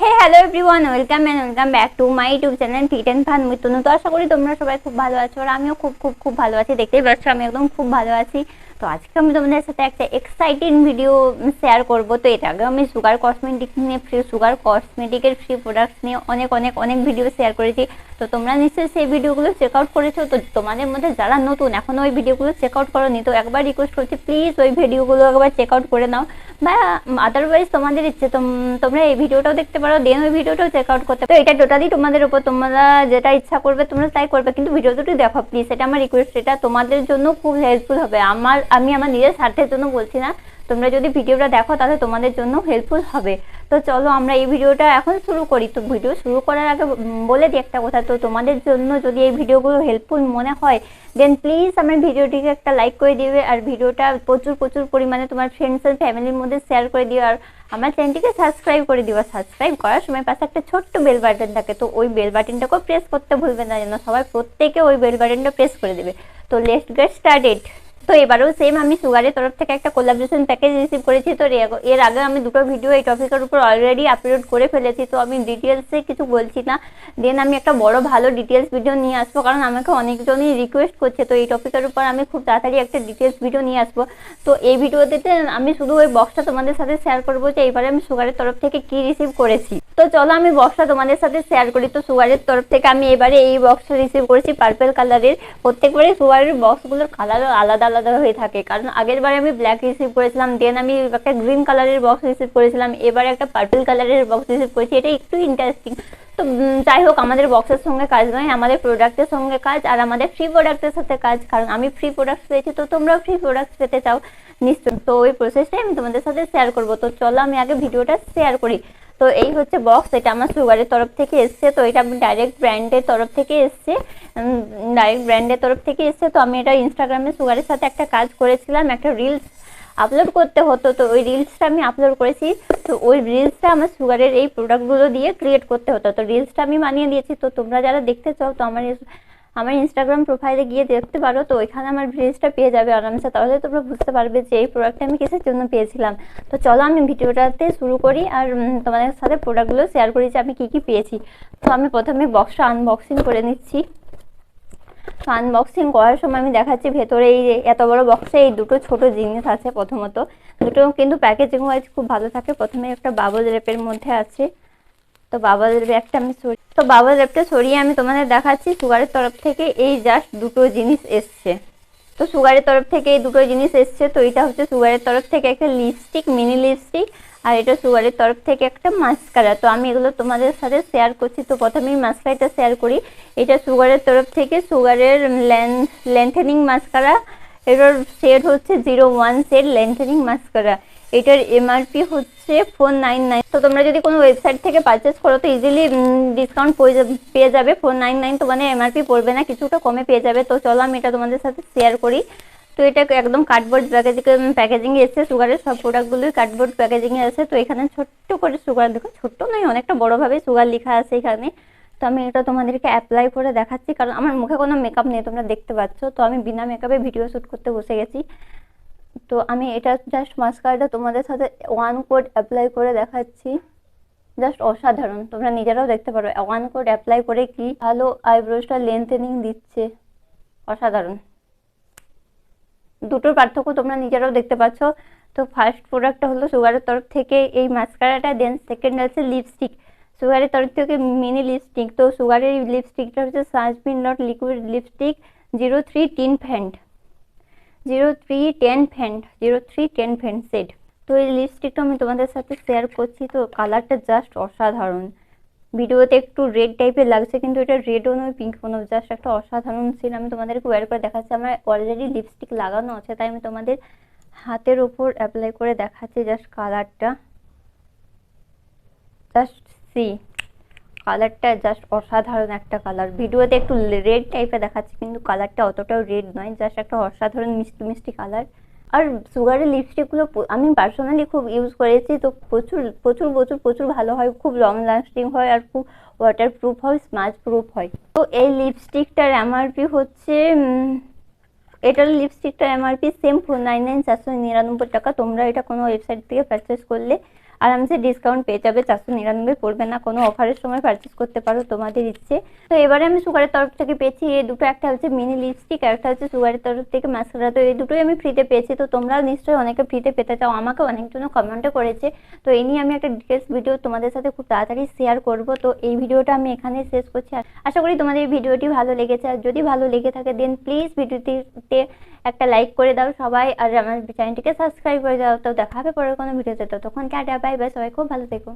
Hello everyone, welcome back to my YouTube channel fit and fun with Tanu. তো আশা করি তোমরা সবাই খুব ভালো আছো আর আমিও খুব খুব খুব ভালো আছি। দেখতেই পাচ্ছ আমি একদম খুব ভালো আছি। তো আজকে আমি তোমাদের সাথে একটা এক্সাইটিং ভিডিও শেয়ার করব। তো এর আগে আমি সুগার কসমেটিক্স নিয়ে সুগার কসমেটিকের ফ্রি প্রোডাক্টস নিয়ে অনেক ভিডিও শেয়ার করেছি। তো তোমরা নিশ্চয়ই সেই ভিডিওগুলো চেক আউট করেছো। তো তোমাদের মধ্যে যারা নতুন এখনো ওই ভিডিওগুলো চেক আউট করোনি, তো একবার রিকোয়েস্ট করছি প্লিজ ওই ভিডিওগুলো একবার চেক আউট করে নাও, বা আদারওয়াইজ তোমাদের ইচ্ছে তোমরা এই ভিডিওটাও দেখতে পারো, দেন ওই ভিডিওটাও চেক আউট করতে। তো এটা টোটালি তোমাদের উপর, তোমরা যেটা ইচ্ছা করবে তোমরা তাই করবে, কিন্তু ভিডিও দুটো দেখো প্লিজ, এটা আমার রিকোয়েস্ট। এটা তোমাদের জন্য খুব হেল্পফুল হবে। আমি আমার নিজের স্বার্থের জন্য বলছি না, তোমরা যদি ভিডিওটা দেখো তাহলে তোমাদের জন্য হেল্পফুল হবে। তো চলো আমরা এই ভিডিওটা এখন শুরু করি। তো ভিডিও শুরু করার আগে বলে দিই একটা কথা, তো তোমাদের জন্য যদি এই ভিডিওগুলো হেল্পফুল মনে হয় দেন প্লিজ আমার ভিডিওটিকে একটা লাইক করে দিবে, আর ভিডিওটা প্রচুর পরিমাণে তোমার ফ্রেন্ডস আর ফ্যামিলির মধ্যে শেয়ার করে দিও, আর আমার চ্যানেলটিকে সাবস্ক্রাইব করে দিও। সাবস্ক্রাইব করার সময় পাশে একটা ছোট্ট বেল বাটন থাকে, তো ওই বেল বাটনটাকেও প্রেস করতে ভুলবে না, যেন সবাই প্রত্যেকে ওই বেল বাটনটা প্রেস করে দেবে। তো লেটস গেট স্টার্টেড। তো এবারেও সেম আমি সুগারের তরফ থেকে একটা কোলাবরেশন প্যাকেজ রিসিভ করেছি। তো এর আগে আমি দুটো ভিডিও এই টপিকের উপর অলরেডি আপলোড করে ফেলেছি, তো আমি ডিটেলসে কিছু বলছি না। দেন আমি একটা বড় ভালো ডিটেলস ভিডিও নিয়ে আসবো, কারণ আমাকে অনেকজনই রিকোয়েস্ট করছে। তো এই টপিকের উপর আমি খুব তাড়াতাড়ি একটা ডিটেলস ভিডিও নিয়ে আসবো। তো এই ভিডিওতে আমি শুধু ওই বক্সটা তোমাদের সাথে শেয়ার করবো যে এইবারে আমি সুগারের তরফ থেকে কি রিসিভ করেছি। তো চলো আমি বক্সটা তোমাদের সাথে শেয়ার করি। তো সুগারের তরফ থেকে আমি এবারে এই বক্সটা রিসিভ করেছি পার্পল কালারের। প্রত্যেকবারে সুগারের বক্সগুলোর কালার আলাদা আলাদা হয়ে থাকে, কারণ আগের বারে আমি ব্ল্যাক রিসিভ করেছিলাম, দেন আমি একটা গ্রিন কালারের বক্স রিসিভ করেছিলাম, এবারে একটা পার্পল কালারের বক্স রিসিভ করেছি। এটা একটু ইন্টারেস্টিং। তো যাই হোক, আমাদের বক্সের সঙ্গে কাজ নয়, আমাদের প্রোডাক্টের সঙ্গে কাজ, আর আমাদের ফ্রি প্রোডাক্টের সাথে কাজ, কারণ আমি ফ্রি প্রোডাক্ট পেয়েছি, তো তোমরাও ফ্রি প্রোডাক্ট পেতে চাও নিশ্চয়। তো ওই প্রসেসটাই আমি তোমাদের সাথে শেয়ার করবো। তো চলো আমি আগে ভিডিওটা শেয়ার করি। তো এই হচ্ছে বক্স, এটা আমার সুগারের তরফ থেকে এসছে। তো এটা আমি ডাইরেক্ট ব্র্যান্ডের তরফ থেকে এসছে, তো আমি এটা ইনস্টাগ্রামে সুগারের সাথে একটা কাজ করেছিলাম, একটা রিলস আপলোড করতে হতো, তো ওই রিলসটা আমি আপলোড করেছি। তো ওই রিলসটা আমার সুগারের এই প্রোডাক্টগুলো দিয়ে ক্রিয়েট করতে হতো, তো রিলসটা আমি বানিয়ে দিয়েছি। তো তোমরা যারা দেখতে চাও তো আমার ইনস্টাগ্রাম প্রোফাইলে গিয়ে দেখতে পারো, তো ওইখানে আমার রিলসটা পেয়ে যাবে আরামসে, তাহলে তোমরা বুঝতে পারবে যে এই প্রোডাক্টটা আমি কিসের জন্য পেয়েছিলাম। তো চলো আমি ভিডিওটাতে শুরু করি, আর তোমাদের সাথে প্রোডাক্টগুলো শেয়ার করি যে আমি কি কি পেয়েছি। তো আমি প্রথমে বক্সটা আনবক্সিং করে নিচ্ছি। আনবক্সিং করার সময় আমি দেখাচ্ছি ভেতরে এই এত বড় বক্সে এই দুটো ছোট জিনিস আছে। প্রথমত দুটো কিন্তু প্যাকেজিং ওয়াইজ খুব ভালো থাকে। প্রথমে একটা বাবল র্যাপের মধ্যে আছে, তো বাবল র্যাপটা আমি বাবল র্যাপটা সরিয়ে আমি তোমাদের দেখাচ্ছি সুগারের তরফ থেকে এই জাস্ট দুটো জিনিস এসছে। তো সুগারের তরফ থেকে এই দুটো জিনিস এসছে। তো এটা হচ্ছে সুগারের তরফ থেকে একটা লিপস্টিক, মিনি লিপস্টিক, আর এটা সুগারের তরফ থেকে একটা মাস্কারা। তো আমি এগুলো তোমাদের সাথে শেয়ার করছি। তো প্রথমেই মাস্কারাটা শেয়ার করি। এটা সুগারের তরফ থেকে সুগারের লেন্থেনিং মাস্কারা, এটার শেড হচ্ছে 01 শেড লেন্থেনিং মাস্কারা। এটার এমআরপি হচ্ছে 499। তো তোমরা যদি কোনো ওয়েবসাইট থেকে পারচেস করো তো ইজিলি ডিসকাউন্ট পেয়ে যাবে। 499 তোমাদের এমআরপি পড়বে না, কিছুটা কমে পেয়ে যাবে। তো চলো আমি এটা তোমাদের সাথে শেয়ার করি। তো এটা একদম কার্ডবোর্ড প্যাকেজিং এ এসছে। সুগারের সব প্রোডাক্টগুলোই কার্ডবোর্ড প্যাকেজিং এ আছে। তো এখানে ছোট্ট করে সুগার, দেখো ছোট্ট নয়, অনেকটা বড়ভাবে সুগার লেখা আছে এখানে। তো আমি এটা তোমাদেরকে অ্যাপ্লাই করে দেখাচ্ছি, কারণ আমার মুখে কোনো মেকআপ নেই, তোমরা দেখতে পাচ্ছ। তো আমি বিনা মেকআপে ভিডিও শ্যুট করতে বসে গেছি। তো আমি এটা জাস্ট মাস্কারাটা তোমাদের সাথে ওয়ান কোট অ্যাপ্লাই করে দেখাচ্ছি। জাস্ট অসাধারণ, তোমরা নিজেরাও দেখতে পারো ওয়ান কোট অ্যাপ্লাই করে কি ভালো আইব্রোসটা লেন্থেনিং দিচ্ছে, অসাধারণ। দুটোর পার্থক্য তোমরা নিজেরাও দেখতে পাচ্ছ। তো ফার্স্ট প্রোডাক্টটা হলো সুগারের তরফ থেকে এই মাস্কারাটা, দেন সেকেন্ড আছে লিপস্টিক, সুগারের তরফ থেকে মিনি লিপস্টিক। তো সুগারের লিপস্টিকটা হচ্ছে সানস্ক্রিন নট লিকুইড লিপস্টিক 0310 ফ্যান্ট 0310 ফ্যান্ট সেট। তো এই লিপস্টিকটা আমি তোমাদের সাথে শেয়ার করছি। তো কালারটা জাস্ট অসাধারণ। ভিডিওতে একটু রেড টাইপের লাগছে, কিন্তু এটা রেডও নয় পিঙ্কও নয়, জাস্ট একটা অসাধারণ সিন। আমি তোমাদেরকে ওয়্যার করে দেখাচ্ছি। আমার অলরেডি লিপস্টিক লাগানো আছে, তাই আমি তোমাদের হাতের ওপর অ্যাপ্লাই করে দেখাচ্ছি জাস্ট কালারটা। জাস্ট সি, কালারটা জাস্ট অসাধারণ একটা কালার। ভিডিওতে একটু রেড টাইপের দেখাচ্ছে, কিন্তু কালারটা অতটাও রেড নয়, জাস্ট একটা অসাধারণ মিষ্টি মিষ্টি কালার। আর সুগারের লিপস্টিকগুলো আমি পার্সোনালি খুব ইউজ করেছি। তো প্রচুর প্রচুর প্রচুর প্রচুর ভালো হয়, খুব লং লাস্টিং হয়, আর খুব ওয়াটার প্রুফ হয়, স্মাজ প্রুফ হয়। তো এই লিপস্টিকটার এমআরপি হচ্ছে এটার লিপস্টিকটার এমআরপি সেম 499 499 টাকা। তোমরা এটা কোনো ওয়েবসাইট থেকে পারচেস করলে আরামসে ডিসকাউন্ট পেয়ে যাবে, 499 পড়বে না, কোনো অফারের সময় পারচেস করতে পারো তোমাদের ইচ্ছে। তো এবারে আমি সুগারের তরফ থেকে পেয়েছি এই দুটো, একটা হচ্ছে মিনি লিপস্টিক আর একটা হচ্ছে সুগারের তরফ থেকে মাস্কারা। তো এই দুটোই আমি ফ্রিতে পেয়েছি। তো তোমরাও নিশ্চয়ই অনেকে ফ্রিতে পেতে চাও, আমাকে অনেকজন কমেন্টও করেছে। তো এই নিয়ে আমি একটা ডিটেলস ভিডিও তোমাদের সাথে খুব তাড়াতাড়ি শেয়ার করব। তো এই ভিডিওটা আমি এখানে শেষ করছি। আশা করি তোমাদের এই ভিডিওটি ভালো লেগেছে, আর যদি ভালো লেগে থাকে দেন প্লিজ ভিডিওটিতে একটা লাইক করে দাও সবাই, আর আমার চ্যানেলটিকে সাবস্ক্রাইব করে দাও। তো দেখা হবে পরের কোনো ভিডিওতে, ততক্ষণ টাটা বাই বাই, সবাই খুব ভালো থেকো।